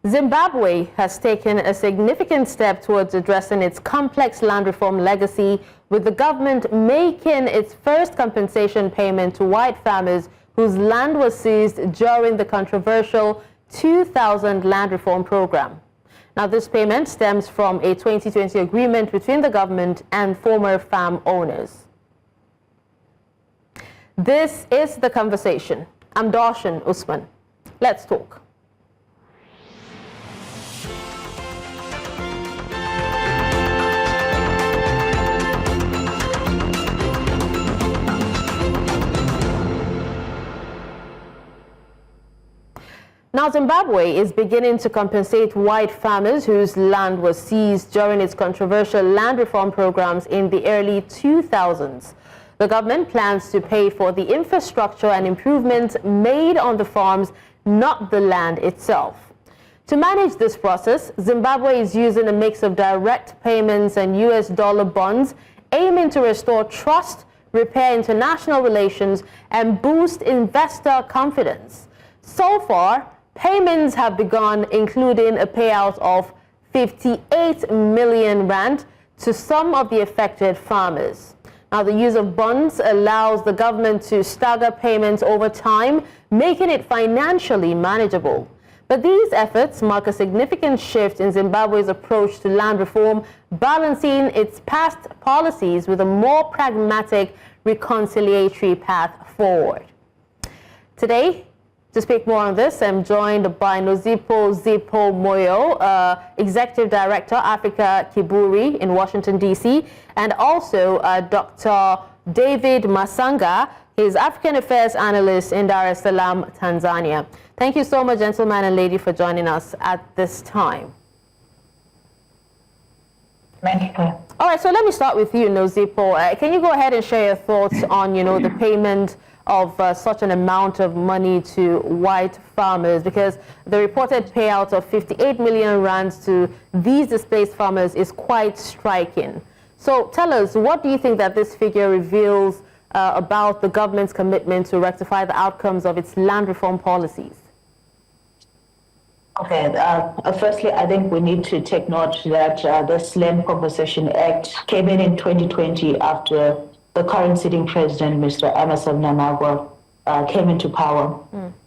Zimbabwe has taken a significant step towards addressing its complex land reform legacy, with the government making its first compensation payment to white farmers whose land was seized during the controversial 2000 land reform program. Now, this payment stems from a 2020 agreement between the government and former farm owners. This is The Conversation. I'm Darshan Usman. Let's talk. Now, Zimbabwe is beginning to compensate white farmers whose land was seized during its controversial land reform programs in the early 2000s. The government plans to pay for the infrastructure and improvements made on the farms, not the land itself. To manage this process, Zimbabwe is using a mix of direct payments and US dollar bonds, aiming to restore trust, repair international relations, and boost investor confidence. So far, payments have begun, including a payout of 58 million rand to some of the affected farmers. Now, the use of bonds allows the government to stagger payments over time, making it financially manageable. But these efforts mark a significant shift in Zimbabwe's approach to land reform, balancing its past policies with a more pragmatic, reconciliatory path forward. Today, to speak more on this, I'm joined by Nozipho Moyo, Executive Director, Africa Kiburi in Washington, D.C., and also Dr. David Matsanga, his African Affairs Analyst in Dar es Salaam, Tanzania. Thank you so much, gentlemen and lady, for joining us at this time. Thank you. All right, so let me start with you, Nozipho. Can you go ahead and share your thoughts on, the payment of such an amount of money to white farmers, because the reported payout of 58 million rands to these displaced farmers is quite striking. So tell us, what do you think that this figure reveals about the government's commitment to rectify the outcomes of its land reform policies? Okay, firstly, I think we need to take note that this Land Compensation Act came in 2020 after the current sitting president, Mr. Emmerson Mnangagwa, came into power.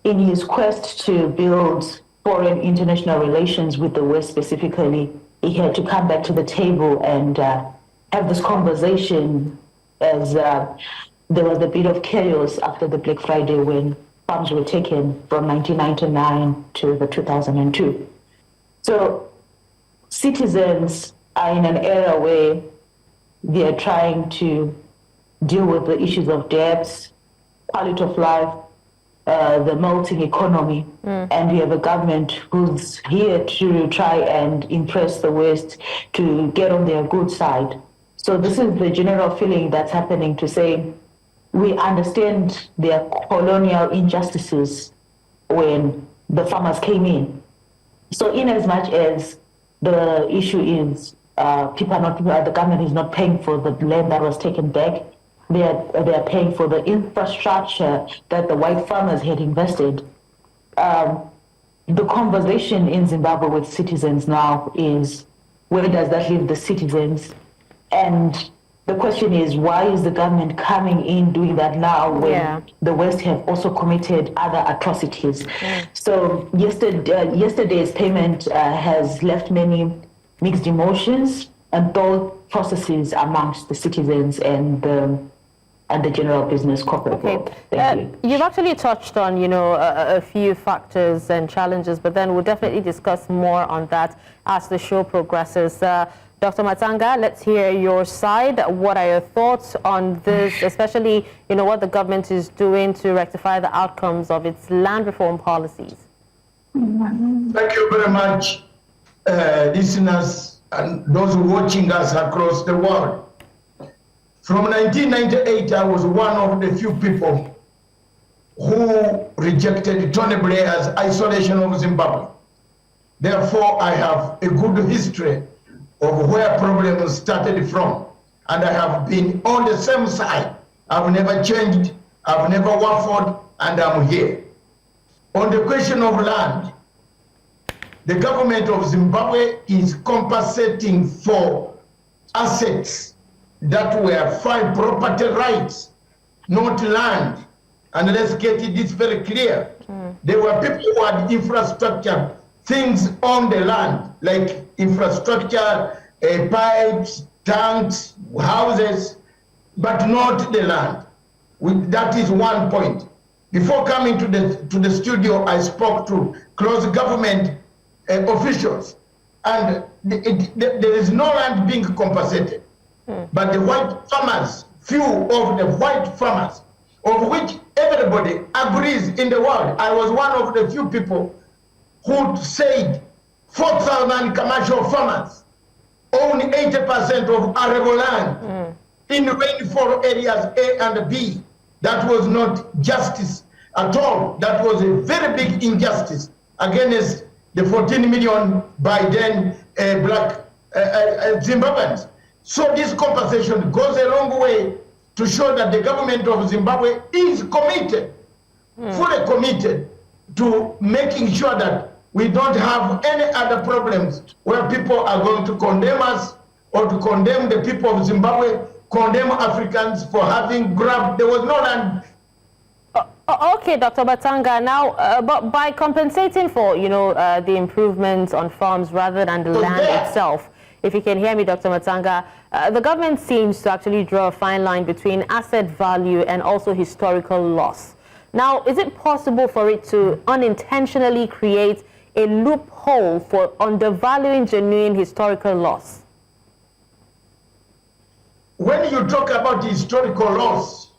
In his quest to build foreign international relations with the West specifically, he had to come back to the table and have this conversation, as there was a bit of chaos after the Black Friday when farms were taken from 1999 to the 2002. So citizens are in an era where they are trying to deal with the issues of debts, quality of life, the melting economy, and we have a government who's here to try and impress the West to get on their good side. So this is the general feeling that's happening, to say we understand their colonial injustices when the farmers came in. So in as much as the issue is the government is not paying for the land that was taken back, they are paying for the infrastructure that the white farmers had invested. The conversation in Zimbabwe with citizens now is, where does that leave the citizens? And the question is, why is the government coming in doing that now when the West have also committed other atrocities? So yesterday's payment has left many mixed emotions and thought processes amongst the citizens and the general business corporate world. Thank you. You've actually touched on, a few factors and challenges, but then we'll definitely discuss more on that as the show progresses. Dr. Matsanga, let's hear your side. What are your thoughts on this, especially, what the government is doing to rectify the outcomes of its land reform policies? Thank you very much, listeners and those watching us across the world. From 1998, I was one of the few people who rejected Tony Blair's isolation of Zimbabwe. Therefore, I have a good history of where problems started from, and I have been on the same side. I've never changed, I've never waffled, and I'm here. On the question of land, the government of Zimbabwe is compensating for assets that were fine property rights, not land. And let's get this very clear. There were people who had infrastructure, things on the land, like infrastructure, pipes, tanks, houses, but not the land. That is one point. Before coming to the studio, I spoke to close government officials, and there is no land being compensated. But the white farmers, few of the white farmers, of which everybody agrees in the world. I was one of the few people who said 4,000 commercial farmers own 80% of arable land in rainfall areas A and B. That was not justice at all. That was a very big injustice against the 14 million by then black Zimbabweans. So this compensation goes a long way to show that the government of Zimbabwe is committed, fully committed to making sure that we don't have any other problems where people are going to condemn us or to condemn the people of Zimbabwe, condemn Africans for having grabbed. There was no land. Okay, Dr. Matsanga. Now, but by compensating for, the improvements on farms rather than the land itself, if you can hear me, Dr. Matsanga, the government seems to actually draw a fine line between asset value and also historical loss. Now, is it possible for it to unintentionally create a loophole for undervaluing genuine historical loss? When you talk about historical loss,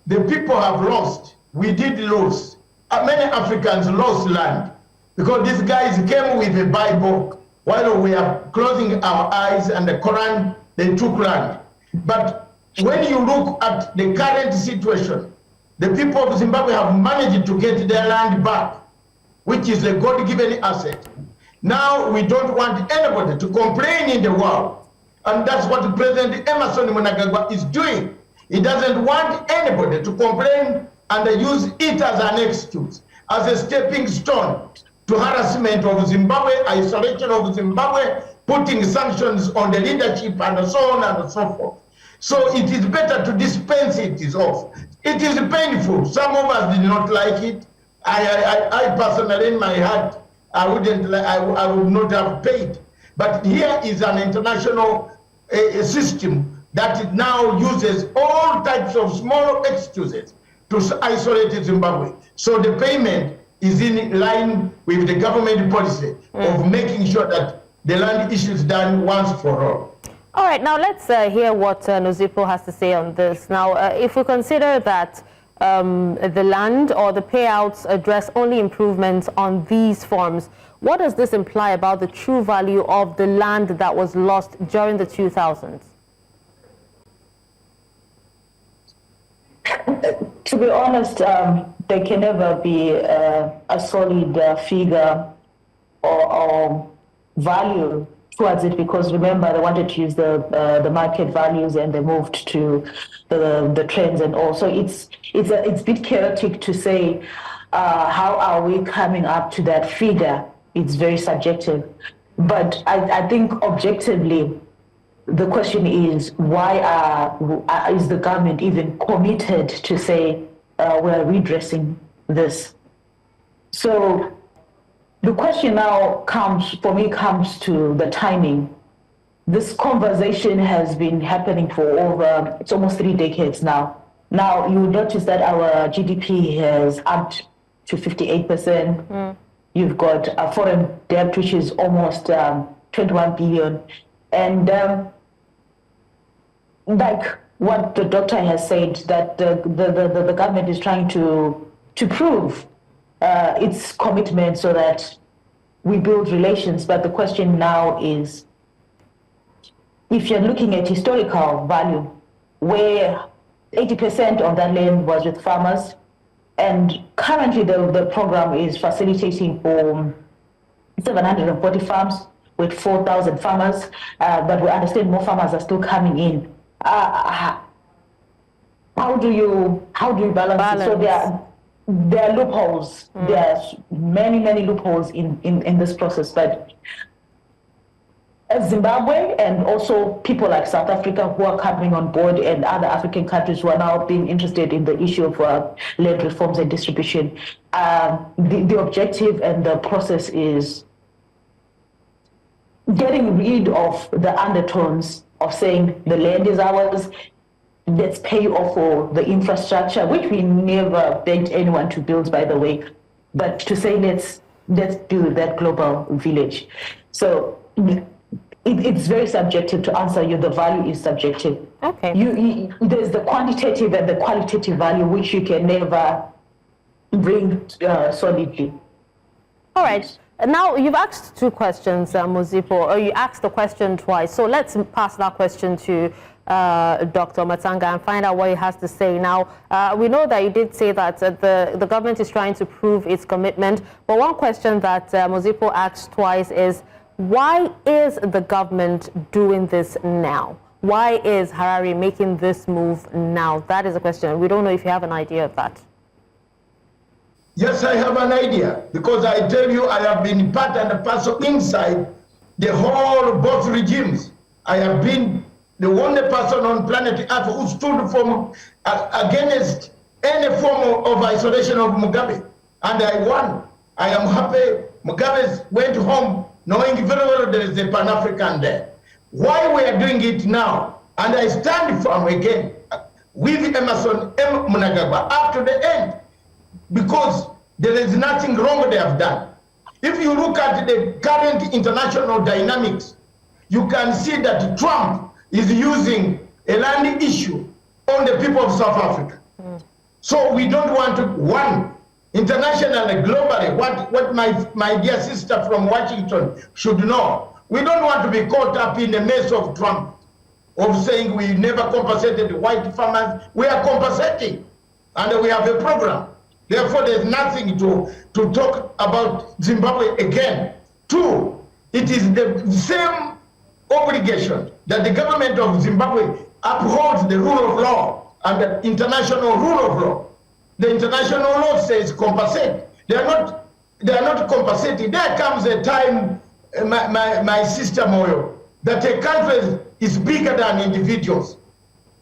the people have lost. We did lose. Many Africans lost land because these guys came with a Bible. While we are closing our eyes and the Quran, they took land. But when you look at the current situation, the people of Zimbabwe have managed to get their land back, which is a God-given asset. Now we don't want anybody to complain in the world. And that's what President Emerson Mnangagwa is doing. He doesn't want anybody to complain and use it as an excuse, as a stepping stone to harassment of Zimbabwe, isolation of Zimbabwe, putting sanctions on the leadership and so on and so forth. So it is better to dispense it off. It is painful. Some of us did not like it. I personally, in my heart, I would not have paid. But here is an international system that now uses all types of small excuses to isolate Zimbabwe. So the payment is in line with the government policy of making sure that the land issue is done once for all. All right, now let's hear what Nozipho has to say on this. Now, if we consider that the land or the payouts address only improvements on these forms, what does this imply about the true value of the land that was lost during the 2000s? To be honest, there can never be a solid figure or value towards it, because remember, they wanted to use the market values and they moved to the trends and all. So it's a bit chaotic to say how are we coming up to that figure. It's very subjective. But I think objectively, the question is, why is the government even committed to say we're redressing this? So the question now comes to the timing. This conversation has been happening for it's almost 3 decades now. Now you notice that our GDP has upped to 58%. You've got a foreign debt which is almost 21 billion. And like what the doctor has said, that the government is trying to prove its commitment so that we build relations. But the question now is, if you're looking at historical value, where 80% of that land was with farmers, and currently the program is facilitating for 740 farms with 4,000 farmers, but we understand more farmers are still coming in. How do you balance it? So there are loopholes. There are many loopholes in this process. But as Zimbabwe and also people like South Africa who are coming on board and other African countries who are now being interested in the issue of land reforms and distribution, the objective and the process is getting rid of the undertones of saying the land is ours, let's pay off for the infrastructure, which we never begged anyone to build, by the way, but to say let's build that global village. So it's very subjective to answer you. The value is subjective. Okay. There's the quantitative and the qualitative value, which you can never bring solidly. All right. Now, you've asked two questions, Nozipho, or you asked the question twice. So let's pass that question to Dr. Matsanga and find out what he has to say. Now, we know that you did say that the government is trying to prove its commitment. But one question that Nozipho asked twice is, why is the government doing this now? Why is Harare making this move now? That is the question. We don't know if you have an idea of that. Yes, I have an idea, because I tell you, I have been part and parcel inside the whole both regimes. I have been the only person on planet Earth who stood for against any form of isolation of Mugabe, and I won. I am happy. Mugabe went home knowing very well there is a Pan-African there. Why we are doing it now? And I stand firm again with Emerson M. Mnangagwa up to the end, because there is nothing wrong they have done. If you look at the current international dynamics, you can see that Trump is using a land issue on the people of South Africa. So we don't want to, one, internationally, globally, what my dear sister from Washington should know, we don't want to be caught up in the mess of Trump, of saying we never compensated white farmers. We are compensating, and we have a program. Therefore, there's nothing to talk about Zimbabwe again. Two, it is the same obligation that the government of Zimbabwe upholds the rule of law and the international rule of law. The international law says compensate. They are not compensating. There comes a time, my sister Moyo, that a country is bigger than individuals.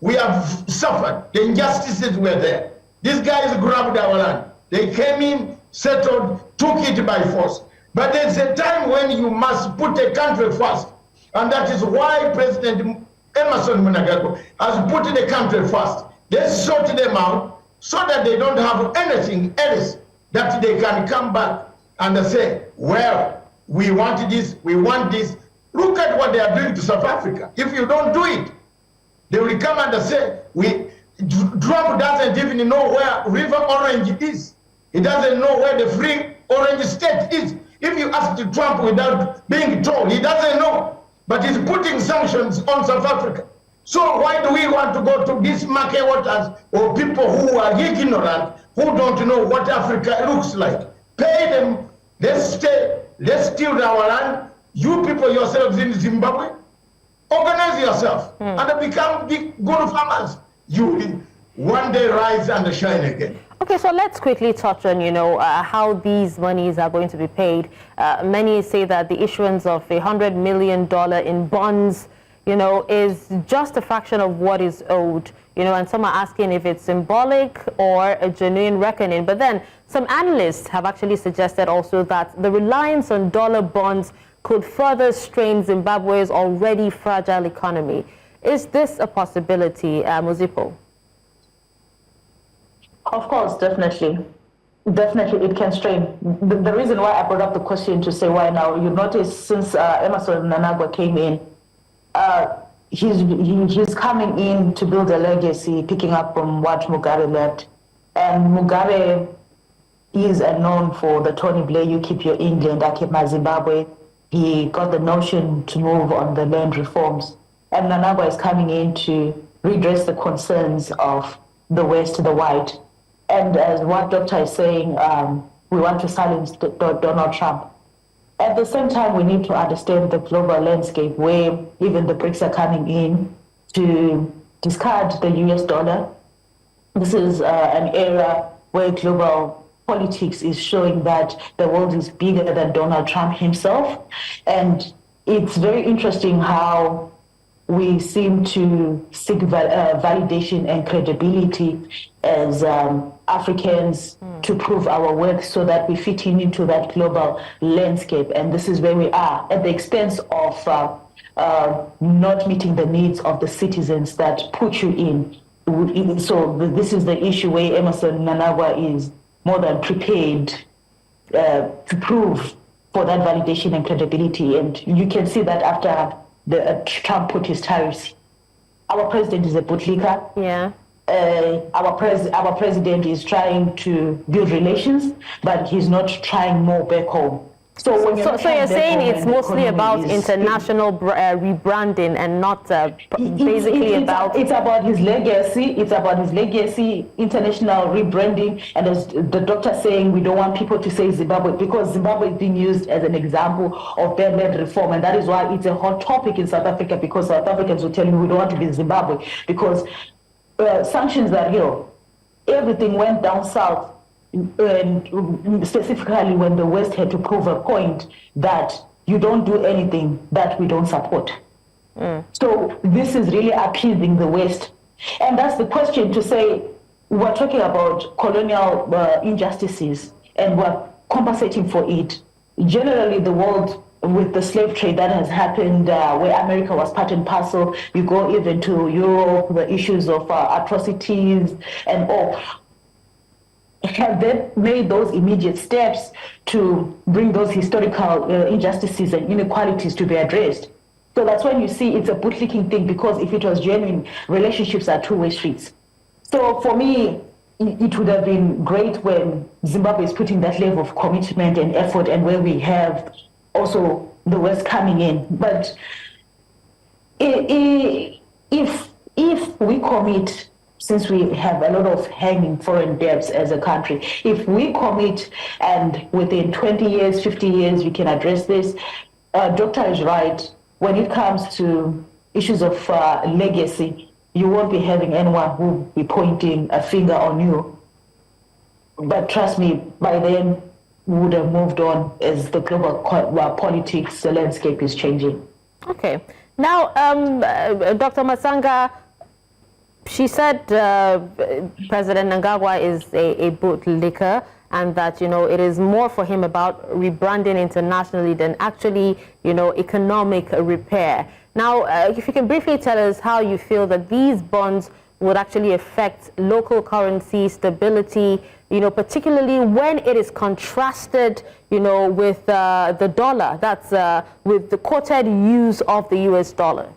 We have suffered. The injustices were there. These guys grabbed our land. They came in, settled, took it by force. But there's a time when you must put a country first. And that is why President Emerson Mnangagwa has put the country first. Let's sort them out so that they don't have anything else that they can come back and say, well, we want this, we want this. Look at what they are doing to South Africa. If you don't do it, they will come and say, Trump doesn't even know where River Orange is. He doesn't know where the Free Orange State is. If you ask Trump without being told, he doesn't know. But he's putting sanctions on South Africa. So why do we want to go to these murky waters or people who are ignorant, who don't know what Africa looks like? Pay them, let's stay, let's steal our land. You people yourselves in Zimbabwe, organize yourself and become big, good farmers. You will one day rise and shine again. Okay, so let's quickly touch on, how these monies are going to be paid. Many say that the issuance of $100 million in bonds, is just a fraction of what is owed, and some are asking if it's symbolic or a genuine reckoning. But then some analysts have actually suggested also that the reliance on dollar bonds could further strain Zimbabwe's already fragile economy. Is this a possibility, Nozipho? Of course, definitely. Definitely, it can strain. The reason why I brought up the question to say why now, you notice since Emerson Mnangagwa came in, he's coming in to build a legacy, picking up from what Mugabe left. And Mugabe is known for the Tony Blair, you keep your England, I keep my Zimbabwe. He got the notion to move on the land reforms. And Mnangagwa is coming in to redress the concerns of the West, the white. And as what Doctor is saying, we want to silence Donald Trump. At the same time, we need to understand the global landscape where even the BRICS are coming in to discard the US dollar. This is an era where global politics is showing that the world is bigger than Donald Trump himself. And it's very interesting how we seem to seek validation and credibility as Africans to prove our worth so that we fit into that global landscape. And this is where we are, at the expense of not meeting the needs of the citizens that put you in. So this is the issue where Emmerson Mnangagwa is more than prepared to prove for that validation and credibility. And you can see that after Trump put his tariffs. Our president is a bootlicker. Yeah. Our president is trying to build relations, but he's not trying more back home. So you're saying it's mostly about international rebranding and not basically about... It's about his legacy. It's about his legacy, international rebranding. And as the doctor saying, we don't want people to say Zimbabwe because Zimbabwe is being used as an example of bad reform. And that is why it's a hot topic in South Africa, because South Africans will tell you we don't want to be Zimbabwe because sanctions are real. Everything went down south. And specifically when the West had to prove a point that you don't do anything that we don't support. So this is really appeasing the West. And that's the question to say, we're talking about colonial injustices and we're compensating for it. Generally, the world with the slave trade that has happened, where America was part and parcel, you go even to Europe, the issues of atrocities and all. Have they made those immediate steps to bring those historical injustices and inequalities to be addressed? So that's when you see it's a bootlicking thing, because if it was genuine, relationships are two-way streets. So for me, it would have been great when Zimbabwe is putting that level of commitment and effort, and where we have also the West coming in. But if we commit, since we have a lot of hanging foreign debts as a country, if we commit and within 20 years, 50 years, we can address this, Doctor is right. When it comes to issues of legacy, you won't be having anyone who will be pointing a finger on you. But trust me, by then, we would have moved on as the global politics, the landscape is changing. Okay. Now, Dr. Matsanga, she said President Mnangagwa is a bootlicker, and that, it is more for him about rebranding internationally than actually, economic repair. Now, if you can briefly tell us how you feel that these bonds would actually affect local currency stability, particularly when it is contrasted, with the dollar, that's with the quoted use of the US dollar.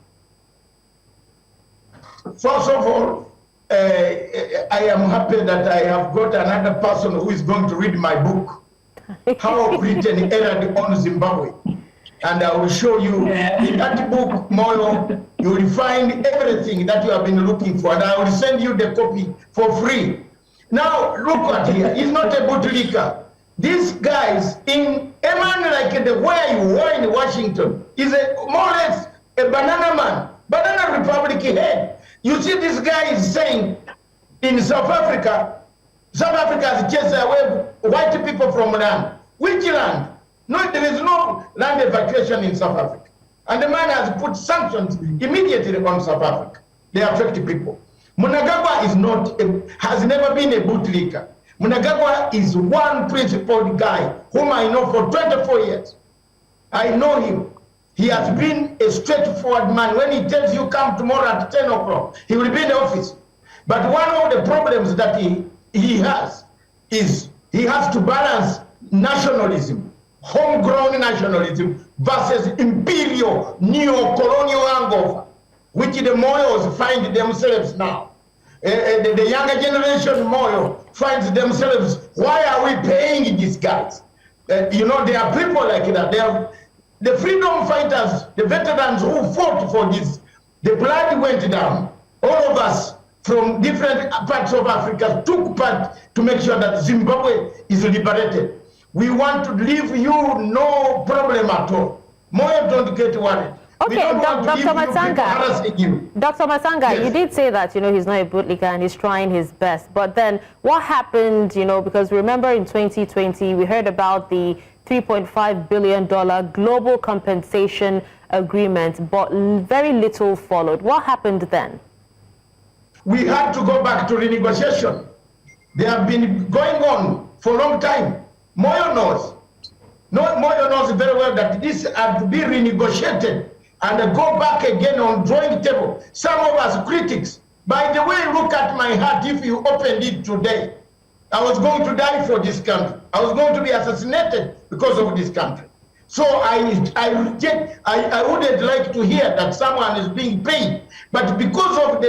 First of all, I am happy that I have got another person who is going to read my book, How Britain Erred on Zimbabwe. And I will show you in that book, Moyo, you will find everything that you have been looking for. And I will send you the copy for free. Now, look at here. He's not a bootlicker. These guys, in a man like the way you were in Washington, is more or less a banana man, banana republic head. You see, this guy is saying in South Africa has chased away white people from land. Which land? No, there is no land evacuation in South Africa. And the man has put sanctions immediately on South Africa. They affect people. Mnangagwa has never been a bootlicker. Mnangagwa is one principled guy whom I know for 24 years. I know him. He has been a straightforward man. When he tells you come tomorrow at 10 o'clock, he will be in the office. But one of the problems that he has is he has to balance nationalism, homegrown nationalism, versus imperial, neo-colonial hangover, which the Moyos find themselves now. The younger generation Moyo finds themselves, why are we paying these guys? There are people like that. They are the freedom fighters, the veterans who fought for this. The blood went down. All of us from different parts of Africa took part to make sure that Zimbabwe is liberated. We want to leave you no problem at all. Moyo, don't get worried. Okay, Dr. Matsanga. Dr. Matsanga, yes. You did say that, he's not a bootlicker and he's trying his best. But then what happened, because remember in 2020, we heard about the $3.5 billion global compensation agreement, but very little followed. What happened then? We had to go back to renegotiation. They have been going on for a long time. Moyo knows. Moyo knows very well that this had to be renegotiated and go back again on drawing table. Some of us critics, by the way, look at my heart. If you opened it today, I was going to die for this country. I was going to be assassinated because of this country. So I wouldn't like to hear that someone is being paid. But because of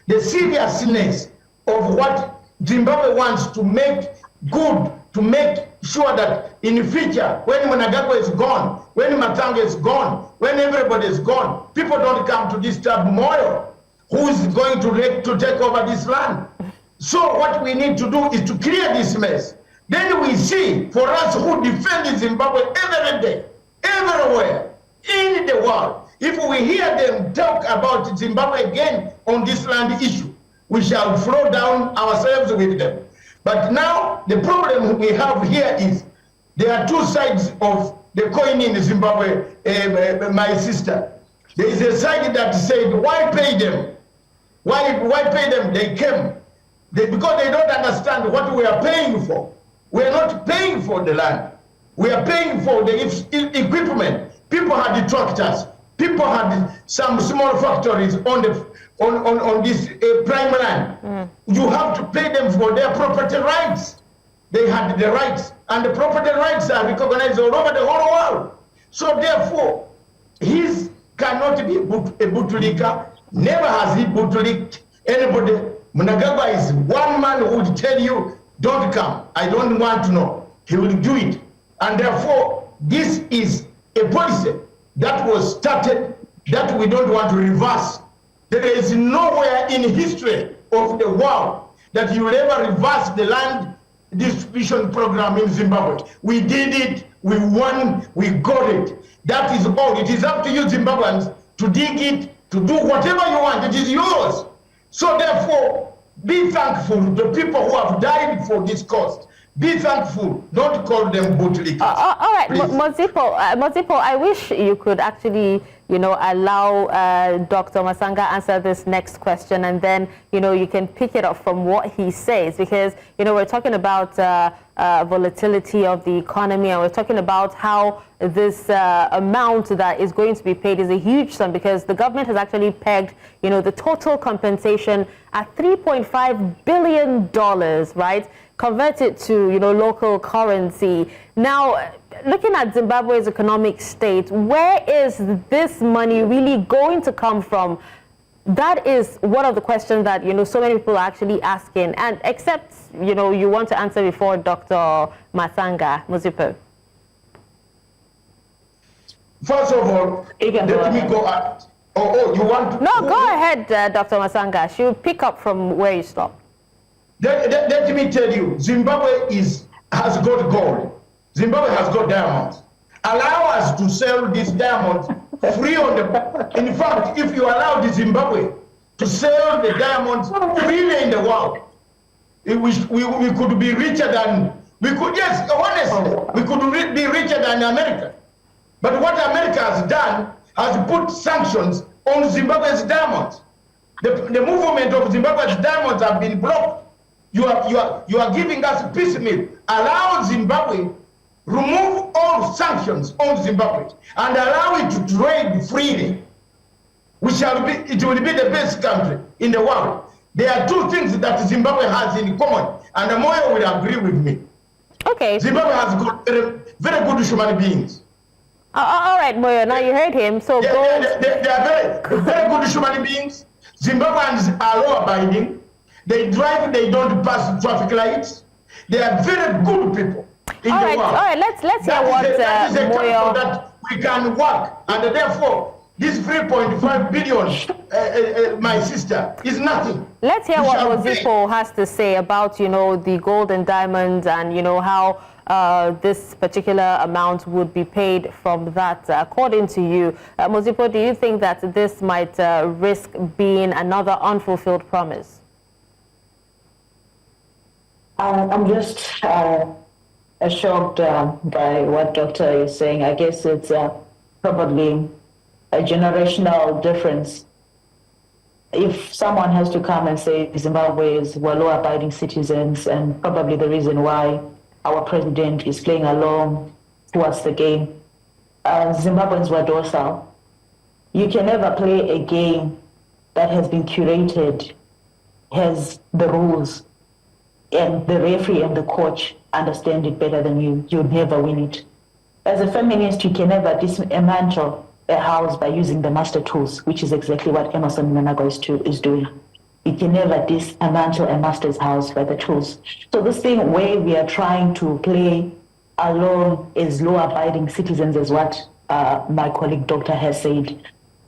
the seriousness of what Zimbabwe wants to make good, to make sure that in the future, when Mnangagwa is gone, when Matsanga is gone, when everybody is gone, people don't come to disturb Moyo, who is going to take over this land. So what we need to do is to clear this mess. Then we see, for us who defend Zimbabwe every day, everywhere in the world, if we hear them talk about Zimbabwe again on this land issue, we shall flow down ourselves with them. But now the problem we have here is there are two sides of the coin in Zimbabwe, my sister. There is a side that said, why pay them? Why pay them? They came. Because they don't understand what we are paying for. We are not paying for the land. We are paying for the equipment. People had the tractors. People had some small factories on this prime land. You have to pay them for their property rights. They had the rights, and the property rights are recognized all over the whole world. So therefore, he cannot be a bootlicker. Never has he bootlicked anybody. Mnangagwa is one man who would tell you, don't come. I don't want to know. He will do it. And therefore, this is a policy that was started that we don't want to reverse. There is nowhere in history of the world that you will ever reverse the land distribution program in Zimbabwe. We did it, we won, we got it. That is all. It is up to you Zimbabweans to dig it, to do whatever you want. It is yours. So therefore, be thankful to the people who have died for this cause. Be thankful. Don't call them bootlickers. All right, Nozipho, I wish you could actually, allow Dr. Matsanga answer this next question, and then, you can pick it up from what he says, because, we're talking about volatility of the economy, and we're talking about how this amount that is going to be paid is a huge sum, because the government has actually pegged, the total compensation at $3.5 billion, right? Convert it to, local currency. Now, looking at Zimbabwe's economic state, where is this money really going to come from? That is one of the questions that, so many people are actually asking. And except, you want to answer before Dr. Matsanga, Nozipho. First of all, let me go at... you want to... No, go ahead, Dr. Matsanga. She'll pick up from where you stopped. Let me tell you, Zimbabwe has got gold. Zimbabwe has got diamonds. Allow us to sell these diamonds free on the... In fact, if you allow the Zimbabwe to sell the diamonds freely in the world, we could be richer than... Yes, honestly, we could be richer than America. But what America has done has put sanctions on Zimbabwe's diamonds. The movement of Zimbabwe's diamonds have been blocked. You are giving us piecemeal. Allow Zimbabwe, remove all sanctions on Zimbabwe, and allow it to trade freely. It will be the best country in the world. There are two things that Zimbabwe has in common, and Moyo will agree with me. Okay. Zimbabwe has got very good human beings. All right, Moyo, now you heard him. So they are very good human beings. Zimbabweans are law-abiding. They drive, they don't pass traffic lights. They are very good people in the world. All right, let's hear what that is a Moyo... that we can work, and therefore, This 3.5 billion, my sister, is nothing. Let's hear what Nozipho has to say about, the gold and diamonds and, how this particular amount would be paid from that. According to you, Nozipho, do you think that this might risk being another unfulfilled promise? I'm just shocked by what Doctor is saying. I guess it's probably a generational difference. If someone has to come and say Zimbabweans were law-abiding citizens, and probably the reason why our president is playing along towards the game, Zimbabweans were docile. You can never play a game that has been curated, has the rules, and the referee and the coach understand it better than you. You'll never win it. As a feminist, you can never dismantle a house by using the master tools, which is exactly what Emmerson Mnangagwa is doing. You can never dismantle a master's house by the tools. So this thing where we are trying to play along as law-abiding citizens, as what my colleague Doctor has said,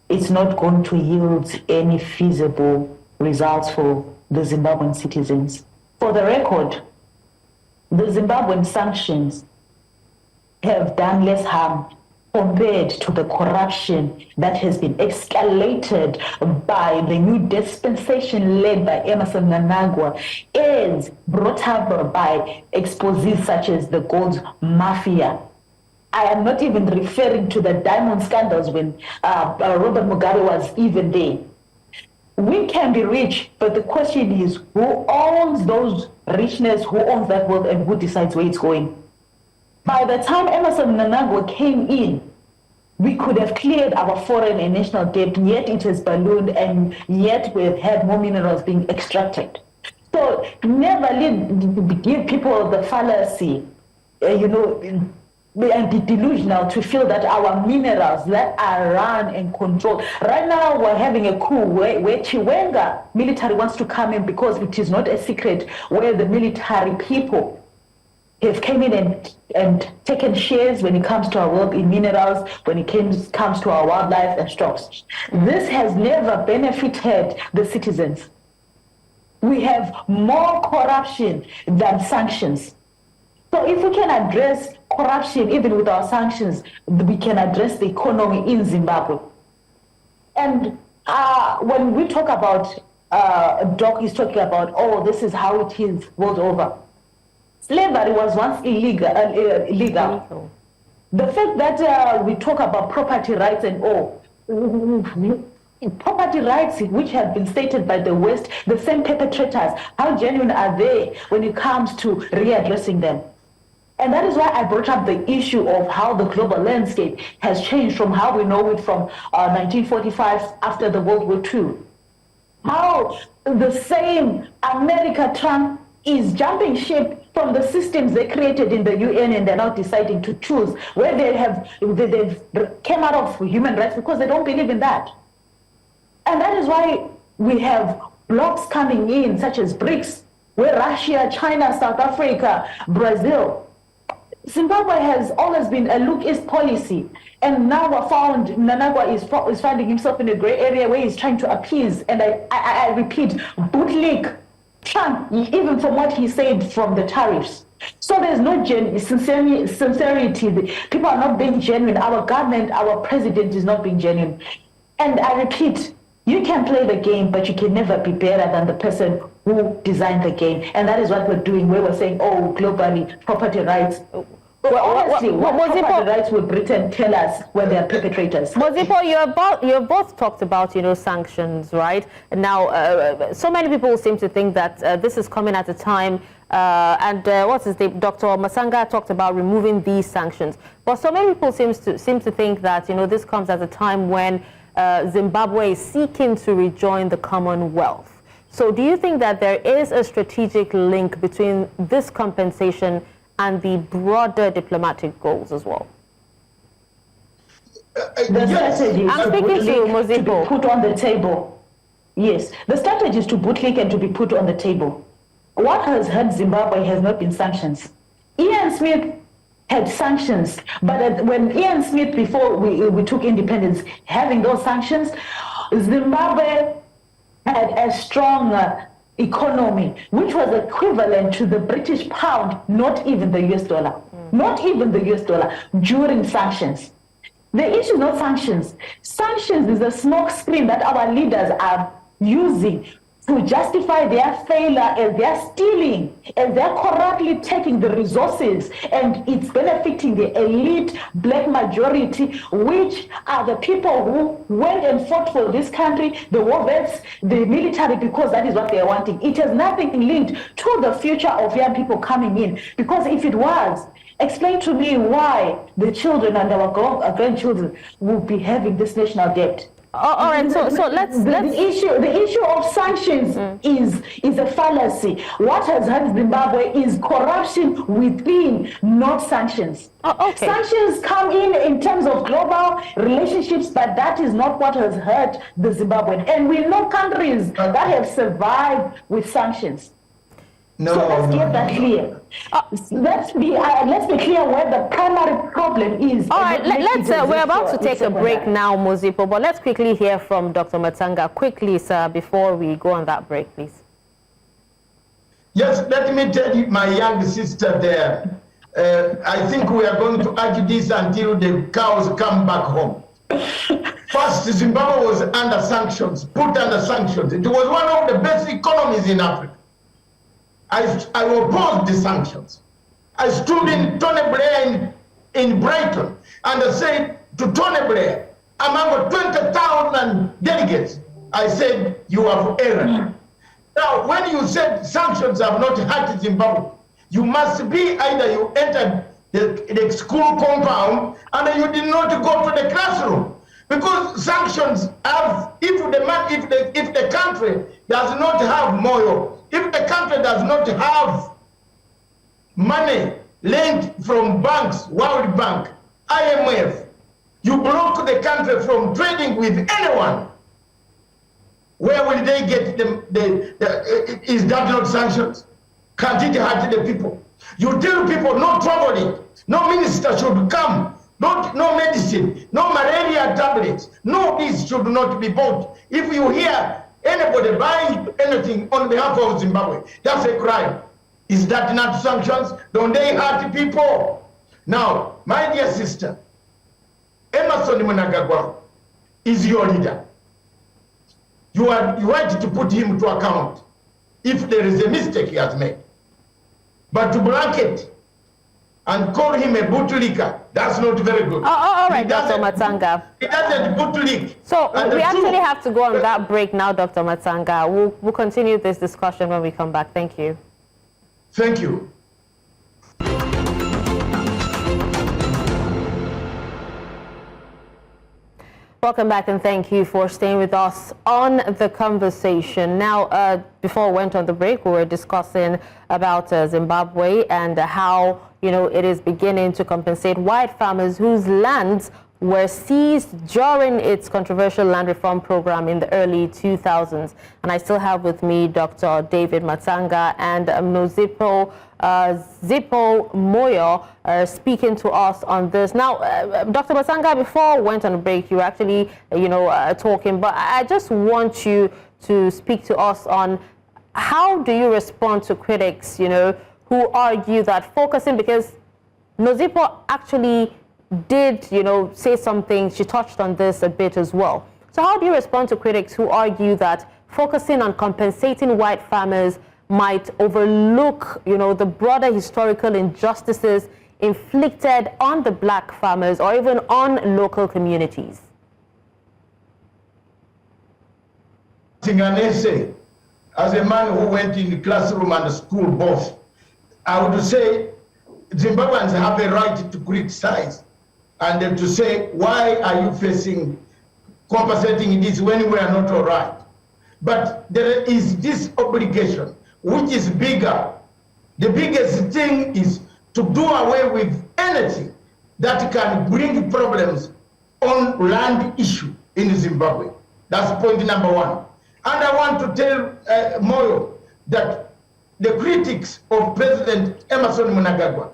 it's not going to yield any feasible results for the Zimbabwean citizens. For the record, the Zimbabwean sanctions have done less harm compared to the corruption that has been escalated by the new dispensation led by Emmerson Mnangagwa, is brought up by exposés such as the gold mafia. I am not even referring to the diamond scandals when Robert Mugabe was even there. We can be rich, but the question is who owns those richness, who owns that wealth, and who decides where it's going? By the time Emmerson Mnangagwa came in, we could have cleared our foreign and national debt, yet it has ballooned, and yet we've had more minerals being extracted. So never give people the fallacy, and be delusional to feel that our minerals that are run and controlled. Right now, we're having a coup where Chiwenga military wants to come in because it is not a secret, where the military people have came in and taken shares when it comes to our wealth in minerals, when it comes to our wildlife and stocks. This has never benefited the citizens. We have more corruption than sanctions. So if we can address corruption even with our sanctions, we can address the economy in Zimbabwe. And when we talk about, Doc is talking about, this is how it is world over. Slavery was once illegal. The fact that we talk about property rights and property rights which have been stated by the West, the same perpetrators, how genuine are they when it comes to readdressing them? And that is why I brought up the issue of how the global landscape has changed from how we know it from 1945 after the World War II. How the same America Trump is jumping ship from the systems they created in the UN, and they're now deciding to choose where they've came out of human rights because they don't believe in that. And that is why we have blocks coming in such as BRICS, where Russia, China, South Africa, Brazil. Zimbabwe has always been a look east policy, and now Mnangagwa is finding himself in a gray area where he's trying to appease, and I repeat, bootleg Trump, even from what he said from the tariffs. So there's no sincerity. People are not being genuine. Our government, our president is not being genuine. And I repeat, you can play the game, but you can never be better than the person who designed the game. And that is what we're doing, where we're saying, globally, property rights. Well, honestly, what property rights would Britain tell us when they are perpetrators? Mozipho, you have both talked about, sanctions, right? Now, so many people seem to think that this is coming at a time, what's his name? Dr. Matsanga talked about removing these sanctions. But so many people seem to think that, this comes at a time when Zimbabwe is seeking to rejoin the Commonwealth. So do you think that there is a strategic link between this compensation and the broader diplomatic goals as well? The strategy is to be put on the table. Yes, the strategy is to bootleg and to be put on the table. What has hurt Zimbabwe has not been sanctions. Ian Smith had sanctions, but when Ian Smith, before we took independence, having those sanctions, Zimbabwe had a strong economy, which was equivalent to the British pound, not even the US dollar, not even the US dollar during sanctions. The issue is not sanctions. Sanctions is a smoke screen that our leaders are using to justify their failure as they're stealing, as they're corruptly taking the resources, and it's benefiting the elite black majority, which are the people who went and fought for this country, the war vets, the military, because that is what they're wanting. It has nothing linked to the future of young people coming in, because if it was, explain to me why the children and our grandchildren will be having this national debt. All right, so let's the issue of sanctions is a fallacy. What has hurt Zimbabwe is corruption within, not sanctions. Okay. Sanctions come in terms of global relationships, but that is not what has hurt the Zimbabwean. And we know countries that have survived with sanctions. No, so let's get that clear. Let's be clear where the primary problem is. All right, we're about to take a break now, Nozipho, but let's quickly hear from Dr. Matsanga. Quickly, sir, before we go on that break, please. Yes, let me tell you, my young sister there, I think we are going to argue this until the cows come back home. First, Zimbabwe was under sanctions, put under sanctions. It was one of the best economies in Africa. I opposed the sanctions. I stood in Tony Blair in Brighton and I said to Tony Blair, among 20,000 delegates, I said, you have erred. Now, when you said sanctions have not hurt Zimbabwe, you must be either you entered the school compound and you did not go to the classroom. Because sanctions have, if the country does not have Moyo, if the country does not have money lent from banks, World Bank, IMF, you block the country from trading with anyone. Where will they get is that not sanctions? Can't it hurt the people? You tell people no traveling, no minister should come, no medicine, no malaria tablets, no, this should not be bought. If you hear anybody buying anything on behalf of Zimbabwe, that's a crime. Is that not sanctions? Don't they hurt people? Now, my dear sister, Emmerson Mnangagwa is your leader. You are right to put him to account if there is a mistake he has made. But to blanket and call him a bootlicker, that's not very good. All right, Dr. Matsanga. He doesn't bootlick. So we actually have to go on that break now, Dr. Matsanga. We'll continue this discussion when we come back. Thank you. Thank you. Welcome back and thank you for staying with us on the conversation. Now, before we went on the break, we were discussing about Zimbabwe and how, it is beginning to compensate white farmers whose lands were seized during its controversial land reform program in the early 2000s. And I still have with me Dr. David Matsanga and Nozipho Moyo speaking to us on this. Now, Dr. Matsanga, before we went on a break, you were actually, talking, but I just want you to speak to us on how do you respond to critics, who argue that focusing, because Nozipho actually did, say something, she touched on this a bit as well. So how do you respond to critics who argue that focusing on compensating white farmers might overlook, the broader historical injustices inflicted on the black farmers or even on local communities? An essay, as a man who went in the classroom and the school both, I would say Zimbabweans have a right to criticize and to say, why are you facing compensating this when we are not all right? But there is this obligation, which is bigger. The biggest thing is to do away with anything that can bring problems on land issue in Zimbabwe. That's point number one. And I want to tell Moyo that the critics of President Emmerson Mnangagwa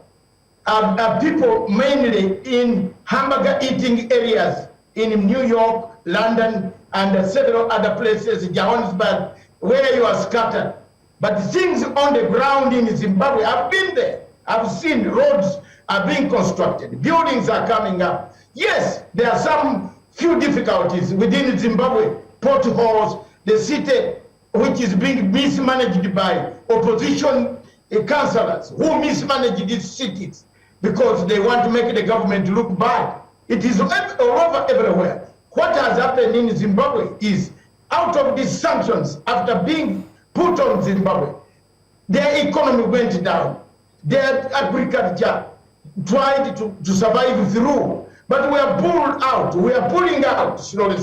are people mainly in hamburger eating areas in New York, London, and several other places, Johannesburg, where you are scattered. But things on the ground in Zimbabwe, I've been there. I've seen roads are being constructed. Buildings are coming up. Yes, there are some few difficulties within Zimbabwe, potholes, the city, which is being mismanaged by opposition councillors who mismanage these cities because they want to make the government look bad. It is all over everywhere. What has happened in Zimbabwe is, out of these sanctions, after being put on Zimbabwe, their economy went down. Their agriculture tried to survive through, but we are pulled out. We are pulling out slowly.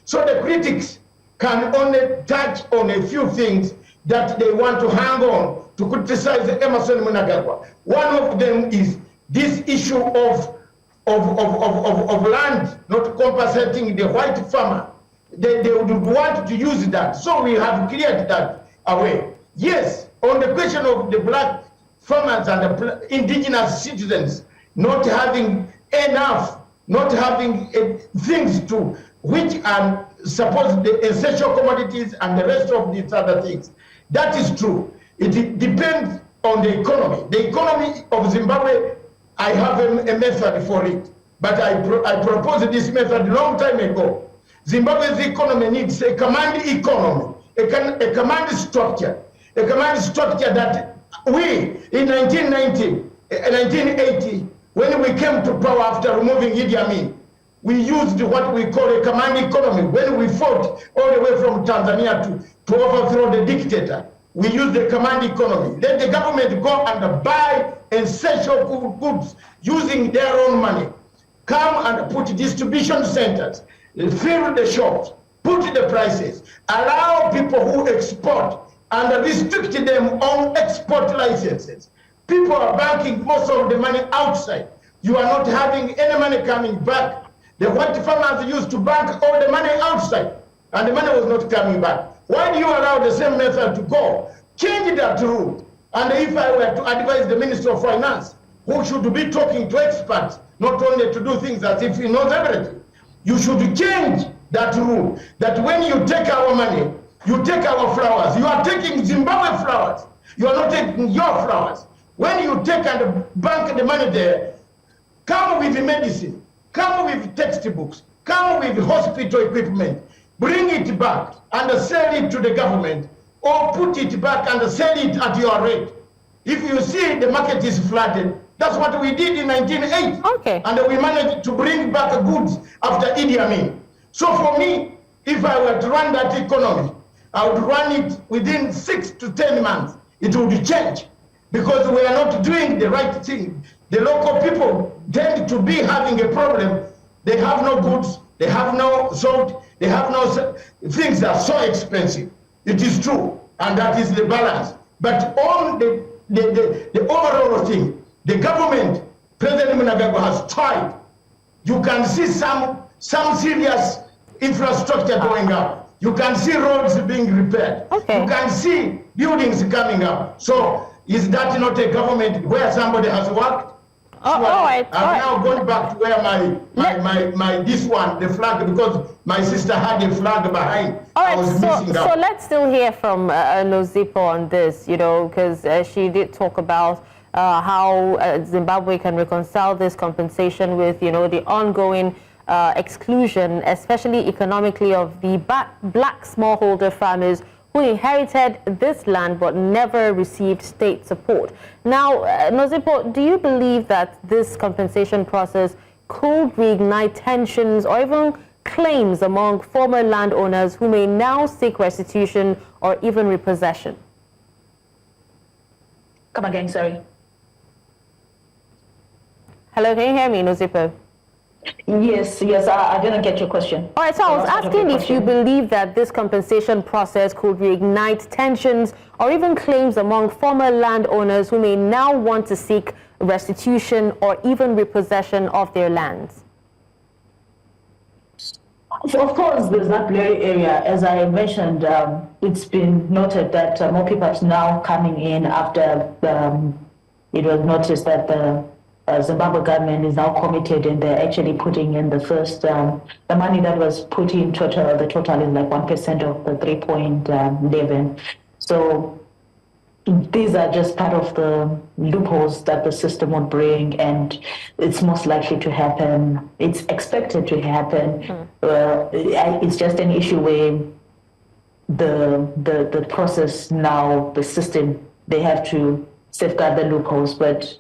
So the critics can only touch on a few things that they want to hang on to criticize Emmerson Mnangagwa. One of them is this issue of land not compensating the white farmer. They would want to use that. So we have cleared that away. Yes, on the question of the black farmers and the indigenous citizens not having enough, not having things to which are supposed the essential commodities and the rest of these other things. That is true. It depends on the economy. The economy of Zimbabwe, I have a method for it, but I proposed this method a long time ago. Zimbabwe's economy needs a command economy, a command structure that we, in 1980, when we came to power after removing Idi Amin, we used what we call a command economy. When we fought all the way from Tanzania to overthrow the dictator, we used the command economy. Let the government go and buy essential goods using their own money. Come and put distribution centers, fill the shops, put the prices, allow people who export and restrict them on export licenses. People are banking most of the money outside. You are not having any money coming back. The white farmers used to bank all the money outside, and the money was not coming back. Why do you allow the same method to go? Change that rule. And if I were to advise the Minister of Finance, who should be talking to experts, not only to do things as if he knows everything, you should change that rule, that when you take our money, you take our flowers. You are taking Zimbabwe flowers. You are not taking your flowers. When you take and bank the money there, come with the medicine, come with textbooks, come with hospital equipment, bring it back and sell it to the government, or put it back and sell it at your rate. If you see the market is flooded, that's what we did in 1980. Okay. And we managed to bring back goods after Idi Amin. So for me, if I were to run that economy, I would run it within 6 to 10 months. It would change because we are not doing the right thing. The local people tend to be having a problem. They have no goods, they have no salt, they have no things that are so expensive. It is true, and that is the balance. But on the overall thing, the government, President Mnangagwa has tried. You can see some serious infrastructure going up. You can see roads being repaired. Okay. You can see buildings coming up. So is that not a government where somebody has worked? All right. I'm now going back to where my this one, the flag, because my sister had a flag behind. All right, so let's still hear from Nozipho on this, because she did talk about how Zimbabwe can reconcile this compensation with, the ongoing exclusion, especially economically, of the black smallholder farmers who inherited this land but never received state support. Now, Nozipho, do you believe that this compensation process could reignite tensions or even claims among former landowners who may now seek restitution or even repossession? Come again, sorry. Hello, can you hear me, Nozipho? Yes, I didn't get your question. All right, so I was asking if you believe that this compensation process could reignite tensions or even claims among former landowners who may now want to seek restitution or even repossession of their lands. Of course, there's that blurry area. As I mentioned, it's been noted that more people are now coming in after it was noticed that the Zimbabwe government is now committed, and they're actually putting in the first, the money that was put in total, the total is like 1% of the 3.11. So these are just part of the loopholes that the system would bring, and it's most likely to happen. It's expected to happen. It's just an issue where the process now, the system, they have to safeguard the loopholes, but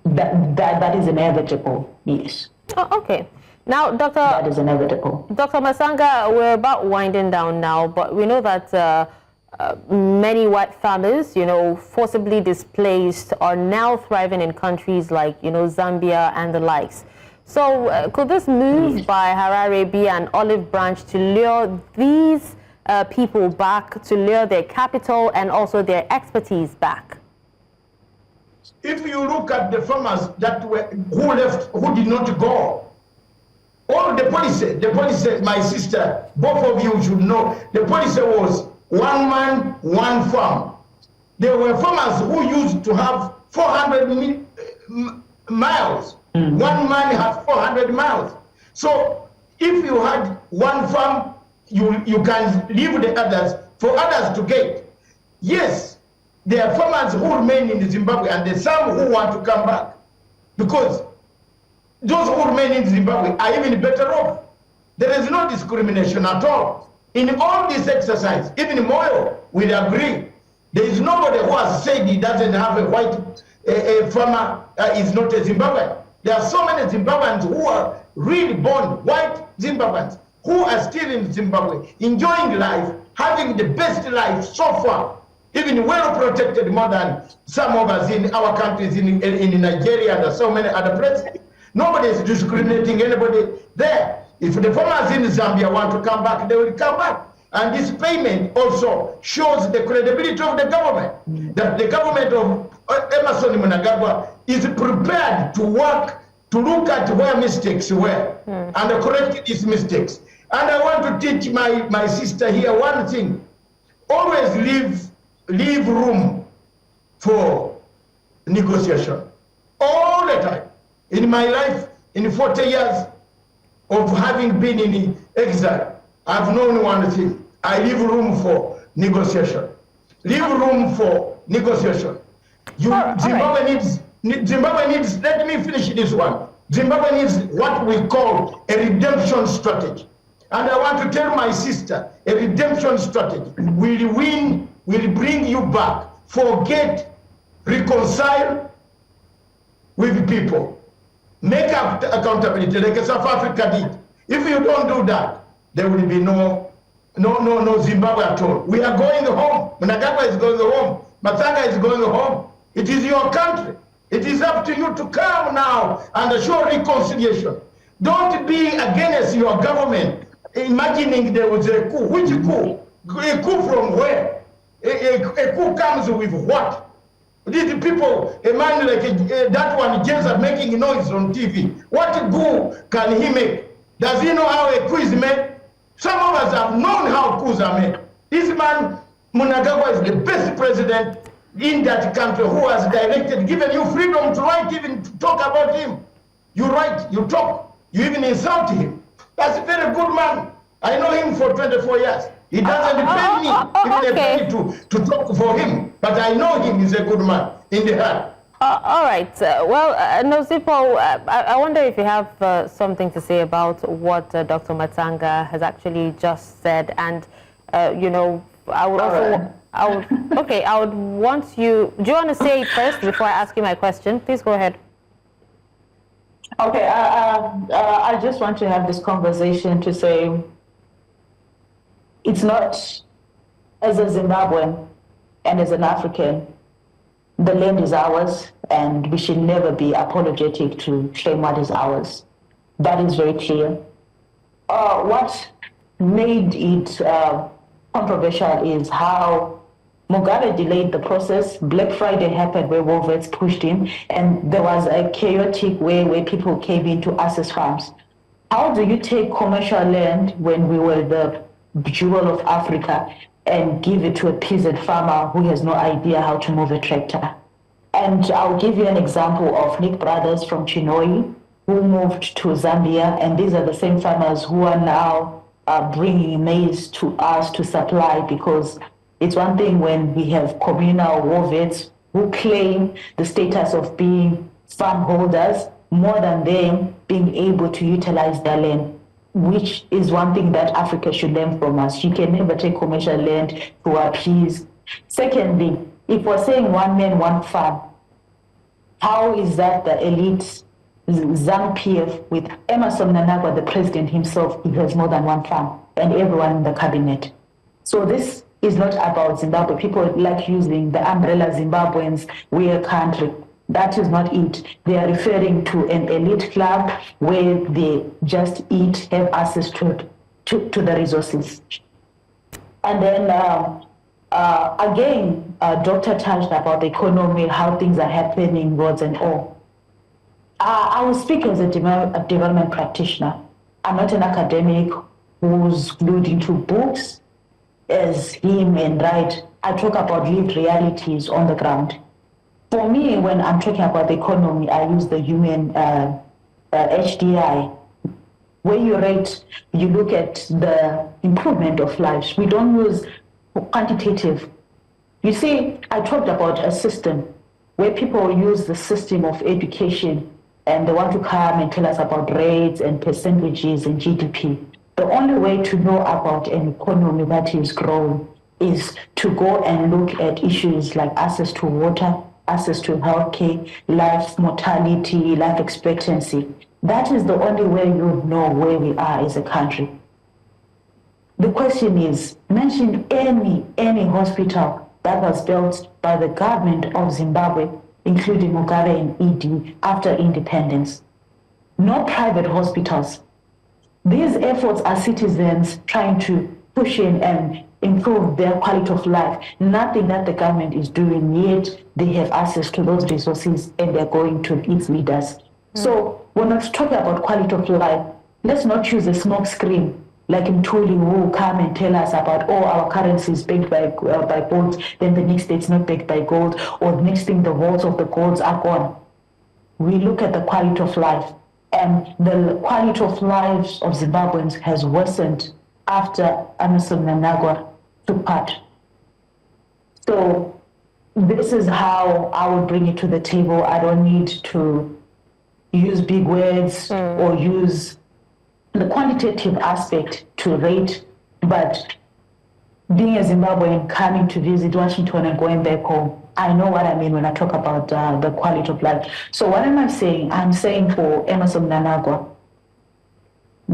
that is inevitable, yes. Oh, okay. Now, that is inevitable. Dr. Matsanga, we're about winding down now, but we know that many white farmers, forcibly displaced, are now thriving in countries like, Zambia and the likes. So could this move by Harare be an olive branch to lure these people back, to lure their capital and also their expertise back? If you look at the farmers who did not go, all the policy, my sister, both of you should know, the policy was one man, one farm. There were farmers who used to have 400 miles. One man has 400 miles. So if you had one farm, you can leave the others for others to get. Yes, there are farmers who remain in Zimbabwe, and there are some who want to come back, because those who remain in Zimbabwe are even better off. There is no discrimination at all. In all this exercise, even Moyo will agree, there is nobody who has said he doesn't have a white farmer is not a Zimbabwean. There are so many Zimbabweans who are really born white Zimbabweans who are still in Zimbabwe, enjoying life, having the best life so far, even well protected more than some of us in our countries, in Nigeria and so many other places. Nobody is discriminating anybody there. If the farmers in Zambia want to come back, they will come back. And this payment also shows the credibility of the government, that the government of Emmerson Mnangagwa is prepared to work, to look at where mistakes were and correct these mistakes. And I want to teach my sister here one thing. Always leave room for negotiation. All the time. In my life, in 40 years of having been in exile, I've known one thing. I leave room for negotiation. Leave room for negotiation. Zimbabwe needs, let me finish this one. Zimbabwe needs what we call a redemption strategy. And I want to tell my sister, a redemption strategy will win, will bring you back. Forget, reconcile with people. Make up accountability like South Africa did. If you don't do that, there will be no Zimbabwe at all. We are going home. Mnangagwa is going home. Matsanga is going home. It is your country. It is up to you to come now and show reconciliation. Don't be against your government, imagining there was a coup. Which coup? A coup from where? A coup comes with what? These people, a man like that one, James, are making noise on TV. What coup can he make? Does he know how a coup is made? Some of us have known how coups are made. This man, Mnangagwa, is the best president in that country who has directed, given you freedom to write, even to talk about him. You write, you talk, you even insult him. That's a very good man. I know him for 24 years. He doesn't pay me, even a penny to talk for him. But I know him, he's a good man in the heart. All right. Nozipho, I wonder if you have something to say about what Dr. Matsanga has actually just said. And, I would also... I would want you... Do you want to say it first before I ask you my question? Please go ahead. Okay. I just want to have this conversation to say it's not, as a Zimbabwean and as an African, the land is ours, and we should never be apologetic to claim what is ours. That is very clear. What made it controversial is how Mugabe delayed the process. Black Friday happened where Wolverts pushed him, and there was a chaotic way where people came in to access farms. How do you take commercial land when we were the jewel of Africa and give it to a peasant farmer who has no idea how to move a tractor? And I'll give you an example of Nick Brothers from Chinoi who moved to Zambia, and these are the same farmers who are now bringing maize to us to supply, because it's one thing when we have communal war vets who claim the status of being farm holders more than them being able to utilize their land, which is one thing that Africa should learn from us. You can never take commercial land to appease. Secondly, if we're saying one man, one farm, how is that the elite ZANU-PF with Emmerson Mnangagwa, the president himself, he has more than one farm, and everyone in the cabinet? So this is not about Zimbabwe. People like using the umbrella Zimbabweans, we're a country. That is not it. They are referring to an elite club where they just eat, have access to the resources. And then again, Doctor touched about the economy, how things are happening, roads and all. I will speak as a development practitioner. I'm not an academic who's glued into books as him and write. I talk about lived realities on the ground. For me, when I'm talking about the economy, I use the human HDI. When you rate, you look at the improvement of lives. We don't use quantitative. You see, I talked about a system where people use the system of education and they want to come and tell us about rates and percentages and GDP. The only way to know about an economy that is growing is to go and look at issues like access to water, access to healthcare, life mortality, life expectancy. That is the only way you would know where we are as a country. The question is, mention any hospital that was built by the government of Zimbabwe, including Mugabe and ED, after independence. No private hospitals. These efforts are citizens trying to push in and improve their quality of life. Nothing that the government is doing, yet they have access to those resources and they're going to its leaders. So when we're talking about quality of life, let's not choose a smoke screen like in Tuli, who will come and tell us about, oh, our currency is backed by gold, then the next day it's not backed by gold, or the next thing the vaults of the golds are gone. We look at the quality of life, and the quality of lives of Zimbabweans has worsened after Emmerson Mnangagwa took part. So this is how I would bring it to the table. I don't need to use big words or use the quantitative aspect to rate, but being a Zimbabwean coming to visit Washington and going back home, I know what I mean when I talk about the quality of life. So what am I saying? I'm saying for Emmerson Mnangagwa,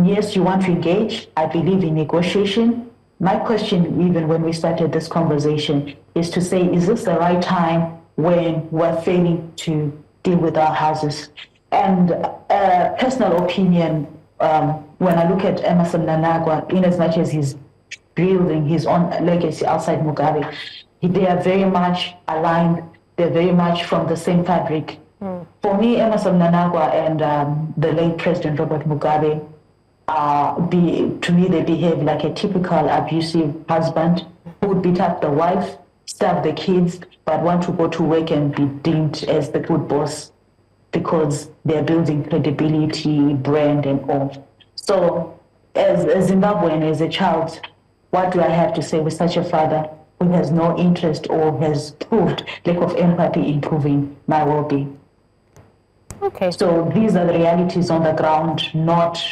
yes, you want to engage. I believe in negotiation. My question, even when we started this conversation, is to say, is this the right time when we're failing to deal with our houses? And personal opinion, when I look at Emmerson Mnangagwa, in as much as he's building his own legacy outside Mugabe, they are very much aligned. They're very much from the same fabric. For me, Emmerson Mnangagwa and the late President Robert Mugabe, to me, they behave like a typical abusive husband who would beat up the wife, starve the kids, but want to go to work and be deemed as the good boss because they're building credibility, brand, and all. So as a Zimbabwean, as a child, what do I have to say with such a father who has no interest or has proved lack of empathy in improving my well-being? Okay. So these are the realities on the ground, not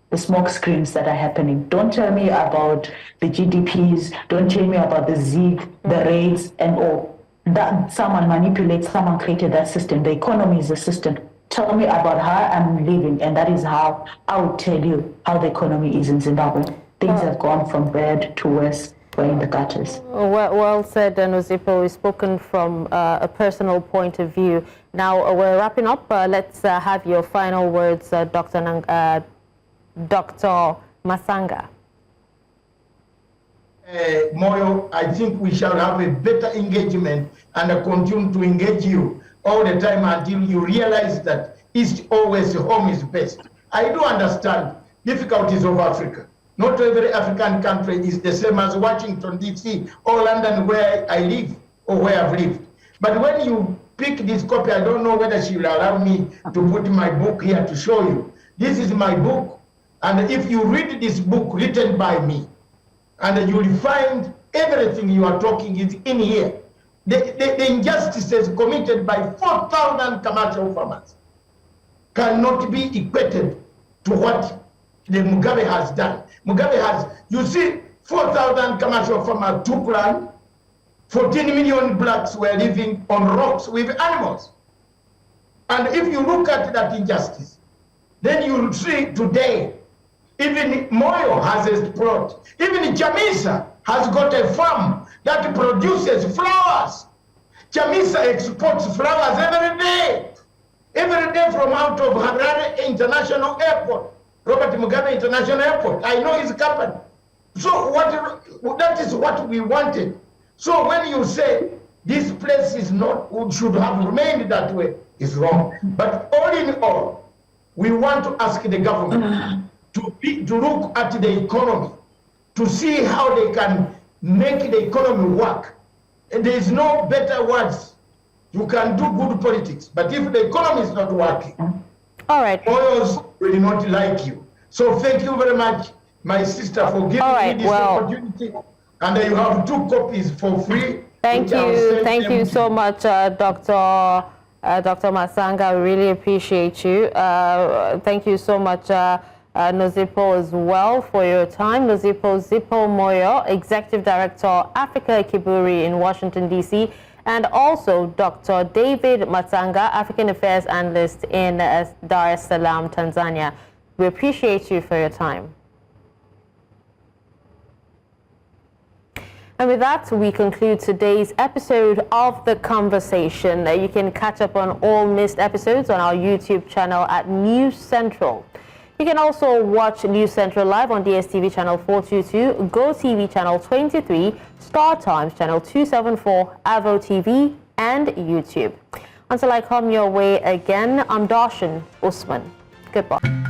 the smoke screens that are happening. Don't tell me about the GDPs, don't tell me about the ZIG, the rates, and all. That someone manipulates, someone created that system. The economy is a system. Tell me about how I'm living, and that is how I would tell you how the economy is in Zimbabwe. Things have gone from bad to worse. We're in the gutters. Well said, Nozipho. We've spoken from a personal point of view. Now we're wrapping up. Let's have your final words, Dr. Matsanga. Moyo, I think we shall have a better engagement and continue to engage you all the time until you realize that East or West home is best. I do understand difficulties of Africa. Not every African country is the same as Washington, D.C. or London, where I live or where I've lived. But when you pick this copy. I don't know whether she will allow me to put my book here to show you. This is my book, and if you read this book written by me, and you will find everything you are talking is in here. The injustices committed by 4,000 commercial farmers cannot be equated to what the Mugabe has done. Mugabe has, you see, 4,000 commercial farmers took land, 14 million blacks were living on rocks with animals. And if you look at that injustice, then you will see today, even Moyo has a plot. Even Chamisa has got a farm that produces flowers. Chamisa exports flowers every day from out of Harare International Airport, Robert Mugabe International Airport. I know his company. So that is what we wanted. So when you say this place is not, should have remained that way, is wrong. But all in all, we want to ask the government to look at the economy, to see how they can make the economy work. And there is no better words. You can do good politics, but if the economy is not working, all right, Moyos will not like you. So thank you very much, my sister, for giving me this opportunity. And you have 2 copies for free. Thank you so much, Dr. Matsanga. We really appreciate you. Thank you so much, Nozipho, as well, for your time. Zypo Moyo, Executive Director, Africa Kiburi in Washington, D.C., and also Dr. David Matsanga, African Affairs Analyst in Dar es Salaam, Tanzania. We appreciate you for your time. And with that, we conclude today's episode of The Conversation. You can catch up on all missed episodes on our YouTube channel at News Central. You can also watch News Central live on DSTV channel 422, GoTV channel 23, Star Times channel 274, Avo TV, and YouTube. Until I come your way again, I'm Darshan Usman. Goodbye.